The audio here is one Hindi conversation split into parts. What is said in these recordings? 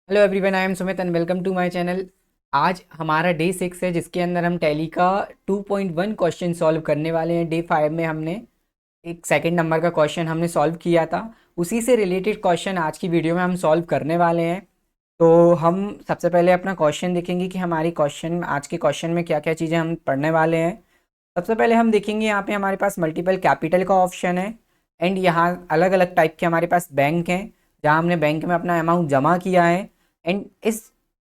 Hello everyone, I am Sumit and welcome to my channel. आज हमारा डे 6 है जिसके अंदर हम टैली का 2.1 क्वेश्चन सॉल्व करने वाले हैं। डे 5 में हमने एक सेकंड नंबर का क्वेश्चन हमने सॉल्व किया था। उसी से रिलेटेड क्वेश्चन आज की वीडियो में हम सॉल्व करने वाले हैं। तो हम सबसे पहले अपना क्वेश्चन देखेंगे कि हमारी क्वेश्चन आज के क्वेश्चन में क्या क्या चीज़ें हम पढ़ने वाले हैं। सबसे पहले हम देखेंगे यहाँ पे हमारे पास मल्टीपल कैपिटल का ऑप्शन है एंड यहाँ अलग अलग टाइप के हमारे पास बैंक हैं जहाँ हमने बैंक में अपना अमाउंट जमा किया है। एंड इस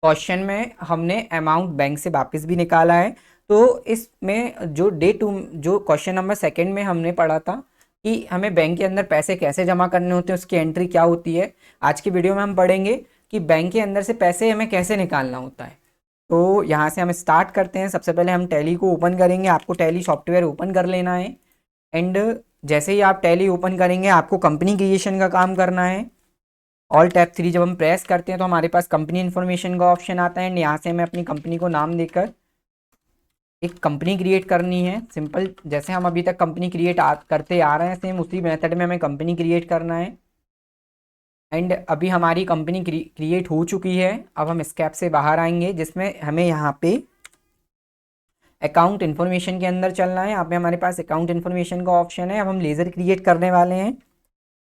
क्वेश्चन में हमने अमाउंट बैंक से वापस भी निकाला है। तो इसमें जो क्वेश्चन नंबर सेकंड में हमने पढ़ा था कि हमें बैंक के अंदर पैसे कैसे जमा करने होते हैं, उसकी एंट्री क्या होती है, आज की वीडियो में हम पढ़ेंगे कि बैंक के अंदर से पैसे हमें कैसे निकालना होता है। तो यहाँ से हम स्टार्ट करते हैं। सबसे पहले हम टैली को ओपन करेंगे। आपको टैली सॉफ्टवेयर ओपन कर लेना है एंड जैसे ही आप टैली ओपन करेंगे आपको कंपनी क्रिएशन का काम करना है। ऑल टैब 3 जब हम प्रेस करते हैं तो हमारे पास कंपनी इन्फॉर्मेशन का ऑप्शन आता है एंड यहाँ से हमें अपनी कंपनी को नाम देकर एक कंपनी क्रिएट करनी है। सिंपल, जैसे हम अभी तक कंपनी करते आ रहे हैं सेम उसी मेथड में हमें कंपनी क्रिएट करना है। एंड अभी हमारी कंपनी क्रिएट हो चुकी है। अब हम स्कैप से बाहर आएंगे जिसमें हमें यहाँ पे अकाउंट इन्फॉर्मेशन के अंदर चलना है। यहाँ पे हमारे पास अकाउंट इन्फॉर्मेशन का ऑप्शन है। अब हम लेज़र क्रिएट करने वाले हैं।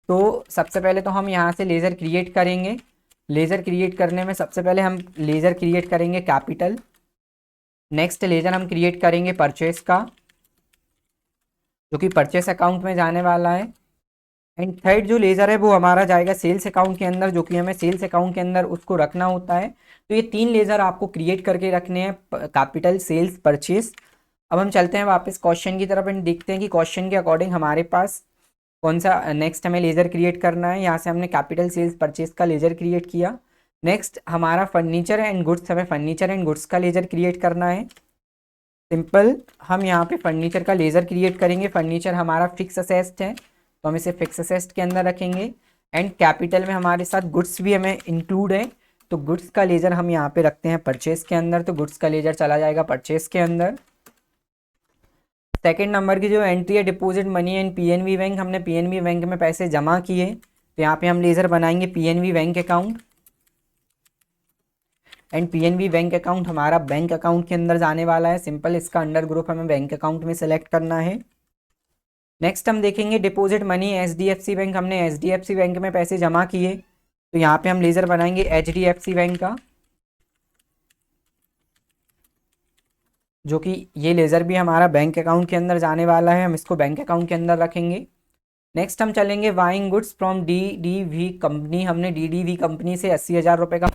तो सबसे पहले तो हम यहाँ से लेज़र क्रिएट करेंगे। लेज़र क्रिएट करने में सबसे पहले हम लेज़र क्रिएट करेंगे कैपिटल। नेक्स्ट लेज़र हम क्रिएट करेंगे परचेस का, जो कि परचेस अकाउंट में जाने वाला है। एंड थर्ड जो लेज़र है वो हमारा जाएगा सेल्स अकाउंट के अंदर, जो कि हमें सेल्स अकाउंट के अंदर उसको रखना होता है। तो ये 3 लेज़र आपको क्रिएट करके रखने हैं, कैपिटल, सेल्स, परचेस। अब हम चलते हैं वापस क्वेश्चन की तरफ एंड देखते हैं कि क्वेश्चन के अकॉर्डिंग हमारे पास कौन सा नेक्स्ट हमें लेज़र क्रिएट करना है। यहाँ से हमने कैपिटल, सेल्स, परचेस का लेज़र क्रिएट किया। नेक्स्ट हमारा फर्नीचर एंड गुड्स, हमें फर्नीचर एंड गुड्स का लेज़र क्रिएट करना है। सिंपल, हम यहाँ पे फर्नीचर का लेज़र क्रिएट करेंगे। फर्नीचर हमारा फिक्स असेस्ट है तो हम इसे फिक्स असेस्ट के अंदर रखेंगे। एंड कैपिटल में हमारे साथ गुड्स भी हमें इंक्लूड है तो गुड्स का लेज़र हम यहाँ पे रखते हैं परचेस के अंदर। तो गुड्स का लेज़र चला जाएगा परचेस के अंदर। सेकंड नंबर की जो एंट्री है deposit money and PNB bank, हमने पीएनबी बैंक में पैसे जमा किए तो यहाँ पे हम लेज़र बनाएंगे PNB bank account. And PNB bank account हमारा बैंक अकाउंट के अंदर जाने वाला है। सिंपल, इसका अंडर ग्रुप हमें बैंक अकाउंट में सेलेक्ट करना है। नेक्स्ट हम देखेंगे डिपॉजिट मनी एचडीएफसी बैंक, हमने एचडीएफसी बैंक में पैसे जमा किए तो यहाँ पे हम लेज़र बनाएंगे एचडीएफसी बैंक का, जो कि ये लेज़र भी हमारा बैंक अकाउंट के अंदर जाने वाला है। हम इसको बैंक अकाउंट के अंदर रखेंगे। नेक्स्ट हम चलेंगे buying goods from D D V company, हमने डी डी वी कंपनी से 80,000 रुपये का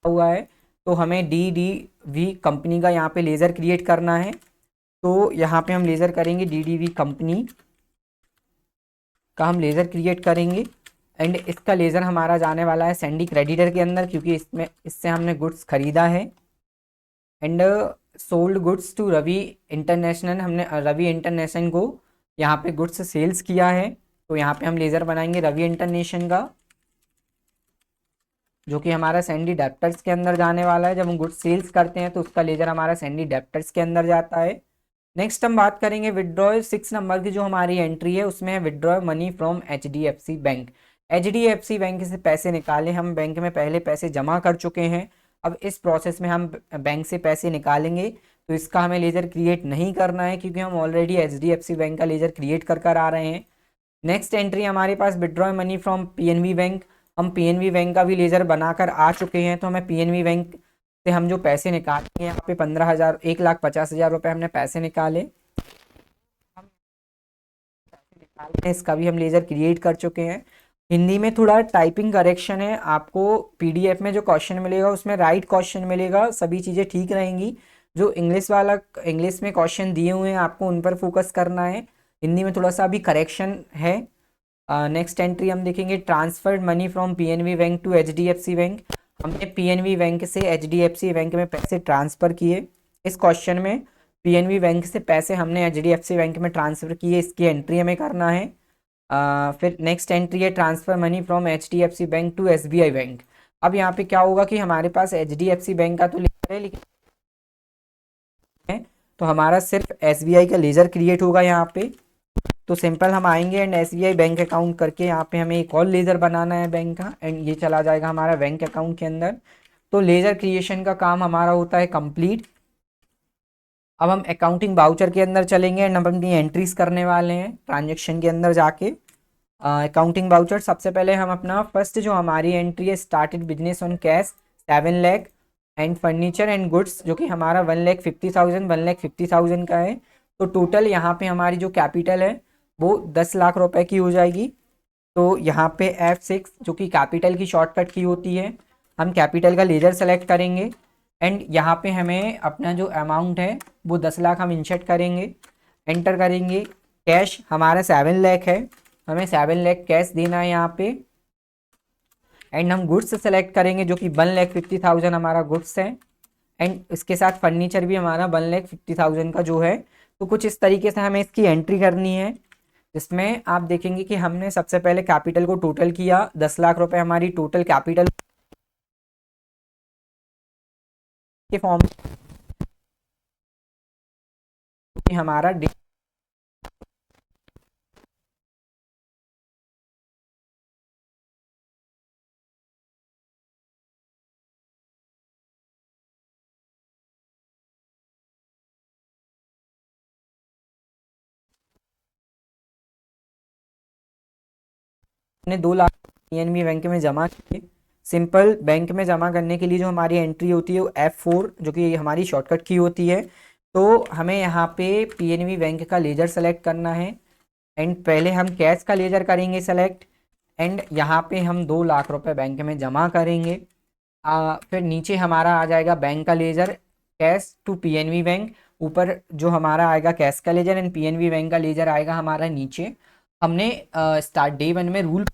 हुआ है तो हमें डी डी वी कंपनी का यहाँ पे लेज़र क्रिएट करना है। तो यहाँ पे हम लेज़र करेंगे डी डी वी कंपनी का, हम लेज़र क्रिएट करेंगे। एंड इसका लेज़र हमारा जाने वाला है सैंडी क्रेडिटर के अंदर, क्योंकि इससे हमने गुड्स खरीदा है। And sold goods to Ravi international, हमने रवि इंटरनेशनल को यहाँ पे गुड्स सेल्स किया है तो यहाँ पे हम लेज़र बनाएंगे रवि इंटरनेशनल का, जो कि हमारा सैंडी डेप्टर्स के अंदर जाने वाला है। जब हम गुड्स सेल्स करते हैं तो उसका लेज़र हमारा सैंडी डेप्टर्स के अंदर जाता है। नेक्स्ट हम बात करेंगे विड्रॉ 6 नंबर की जो हमारी एंट्री है उसमें है withdraw money from HDFC bank. HDFC bank से पैसे निकाले, हम बैंक में पहले पैसे जमा कर चुके हैं। अब इस प्रोसेस में हम बैंक से पैसे निकालेंगे तो इसका हमें लेज़र क्रिएट नहीं करना है क्योंकि हम ऑलरेडी एचडीएफसी बैंक का लेज़र क्रिएट कर आ रहे हैं। नेक्स्ट एंट्री हमारे पास withdraw money from PNB bank, हम पीएनबी बैंक का भी लेज़र बनाकर आ चुके हैं तो हमें पीएनबी बैंक से हम जो पैसे निकालेंगे, यहाँ पे 15,000 1,50,000 रुपये हमने पैसे निकाले। हम पैसे निकाले, इसका भी हम लेज़र क्रिएट कर चुके हैं। हिंदी में थोड़ा टाइपिंग करेक्शन है, आपको पीडीएफ में जो क्वेश्चन मिलेगा उसमें राइट क्वेश्चन मिलेगा, सभी चीज़ें ठीक रहेंगी। जो इंग्लिश में क्वेश्चन दिए हुए हैं आपको उन पर फोकस करना है। हिंदी में थोड़ा सा अभी करेक्शन है। नेक्स्ट एंट्री हम देखेंगे transferred money from PNB bank to HDFC bank, हमने पीएनबी बैंक से एचडीएफसी बैंक में पैसे ट्रांसफ़र किए। इस क्वेश्चन में पीएनबी बैंक से पैसे हमने एचडीएफसी बैंक में ट्रांसफ़र किए, इसकी एंट्री हमें करना है। फिर नेक्स्ट एंट्री है transfer money from HDFC bank to SBI bank. अब यहाँ पे क्या होगा कि हमारे पास एचडीएफसी बैंक का तो लेज़र है लेकिन तो हमारा सिर्फ एसबीआई का लेज़र क्रिएट होगा यहाँ पे। तो सिंपल हम आएंगे एंड एसबीआई बैंक अकाउंट करके यहाँ पे हमें एक और लेज़र बनाना है बैंक का, एंड ये चला जाएगा हमारा बैंक अकाउंट के अंदर। तो लेज़र क्रिएशन का काम हमारा होता है कंप्लीट। अब हम अकाउंटिंग बाउचर के अंदर चलेंगे एंड हम अपनी एंट्रीज करने वाले हैं ट्रांजेक्शन के अंदर जाके। अकाउंटिंग बाउचर सबसे पहले हम अपना फर्स्ट जो हमारी एंट्री है, started business on cash 7 lakh and furniture and goods, जो कि हमारा 1,50,000 1,50,000 का है। तो टोटल यहाँ पे हमारी जो कैपिटल है वो 10 लाख रुपए की हो जाएगी। तो यहाँ पे F6 जो कि कैपिटल की शॉर्टकट की होती है, हम कैपिटल का लेजर सेलेक्ट करेंगे एंड यहाँ पे हमें अपना जो अमाउंट है वो 10 लाख हम इंसर्ट करेंगे, एंटर करेंगे। कैश हमारा 7 लाख है, हमें 7 लाख कैश देना है यहाँ पे। एंड हम गुड्स सेलेक्ट करेंगे जो कि 1,50,000 हमारा गुड्स है, एंड इसके साथ फर्नीचर भी हमारा 1,50,000 का जो है। तो कुछ इस तरीके से हमें इसकी एंट्री करनी है, जिसमें आप देखेंगे कि हमने सबसे पहले कैपिटल को टोटल किया, 10 लाख रुपए हमारी टोटल कैपिटल के फॉर्म में हमारा ने 2 लाख पीएनबी बैंक में जमा किए। सिंपल बैंक में जमा करने के लिए जो हमारी एंट्री होती है वो F4 जो कि हमारी शॉर्टकट की होती है। तो हमें यहाँ पे पीएनबी बैंक का लेजर सेलेक्ट करना है एंड पहले हम कैश का लेजर करेंगे सेलेक्ट, एंड यहाँ पे हम 2 लाख रुपए बैंक में जमा करेंगे। फिर नीचे हमारा आ जाएगा बैंक का ledger, cash to PNB bank. ऊपर जो हमारा आएगा कैश का लेजर एंड पीएनबी बैंक का लेजर आएगा हमारा नीचे। हमने स्टार्ट डे 1 में रूल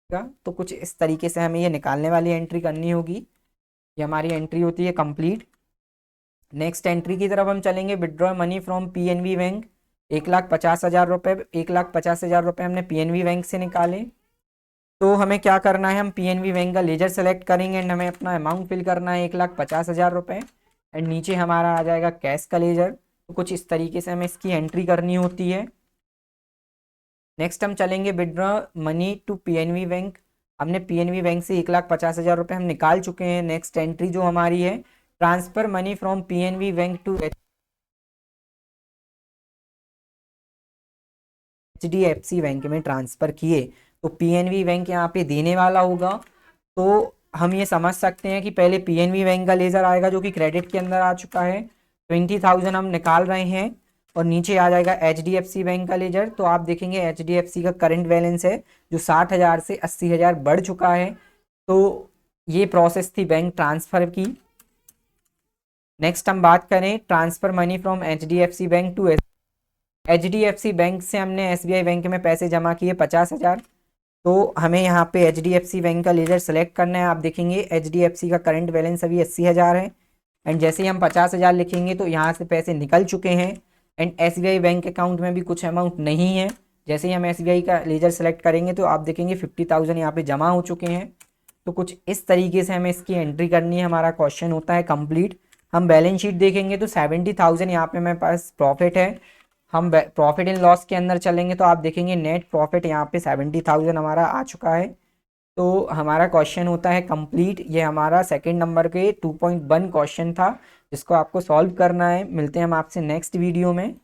का। तो कुछ इस तरीके से हमें ये निकालने वाली एंट्री करनी होगी। ये हमारी एंट्री होती है कंप्लीट। नेक्स्ट एंट्री की तरफ हम चलेंगे, withdraw money from PNB bank, 1,50,000 रुपये, 1,50,000 रुपये हमने पीएनबी बैंक से निकाले। तो हमें क्या करना है, हम पीएनबी बैंक का लेजर सेलेक्ट करेंगे एंड हमें अपना अमाउंट फिल करना है 1,50,000 रुपये। एंड नीचे हमारा आ जाएगा कैश का लेजर। तो कुछ इस तरीके से हमें इसकी एंट्री करनी होती है। नेक्स्ट हम चलेंगे withdraw money to PNB bank. हमने पीएनबी बैंक से 1,50,000 रुपये हम निकाल चुके हैं। नेक्स्ट एंट्री जो हमारी है, transfer money from PNB bank to HDFC bank में ट्रांसफ़र किए। तो पीएनबी बैंक यहाँ पे देने वाला होगा। तो हम ये समझ सकते हैं कि पहले पीएनबी बैंक का लेज़र आएगा जो कि क्रेडिट के अंदर आ चुका है, 20,000 हम निकाल रहे हैं। और नीचे आ जाएगा एचडीएफसी बैंक का लेजर। तो आप देखेंगे एचडीएफसी का करंट बैलेंस है जो 60,000 से 80,000 बढ़ चुका है। तो ये प्रोसेस थी बैंक ट्रांसफ़र की। नेक्स्ट हम बात करें transfer money from HDFC bank to HDFC bank से हमने एसबीआई बैंक में पैसे जमा किए 50,000। तो हमें यहाँ पे एचडीएफसी बैंक का लेजर सेलेक्ट करना है। आप देखेंगे एचडीएफसी का करंट बैलेंस अभी 80,000 है। एंड जैसे ही हम 50,000 लिखेंगे तो यहाँ से पैसे निकल चुके हैं। एंड एसबीआई बैंक अकाउंट में भी कुछ अमाउंट नहीं है। जैसे ही हम एसबीआई का लेजर सेलेक्ट करेंगे तो आप देखेंगे 50,000 यहाँ पे जमा हो चुके हैं। तो कुछ इस तरीके से हमें इसकी एंट्री करनी है। हमारा क्वेश्चन होता है कंप्लीट। हम बैलेंस शीट देखेंगे तो 70,000 यहाँ पे हमारे पास प्रॉफिट है। हम प्रॉफिट इन लॉस के अंदर चलेंगे तो आप देखेंगे नेट प्रॉफिट यहाँ पे 70,000 हमारा आ चुका है। तो हमारा क्वेश्चन होता है कंप्लीट। ये हमारा सेकंड नंबर के 2.1 क्वेश्चन था जिसको आपको सॉल्व करना है। मिलते हैं हम आपसे नेक्स्ट वीडियो में।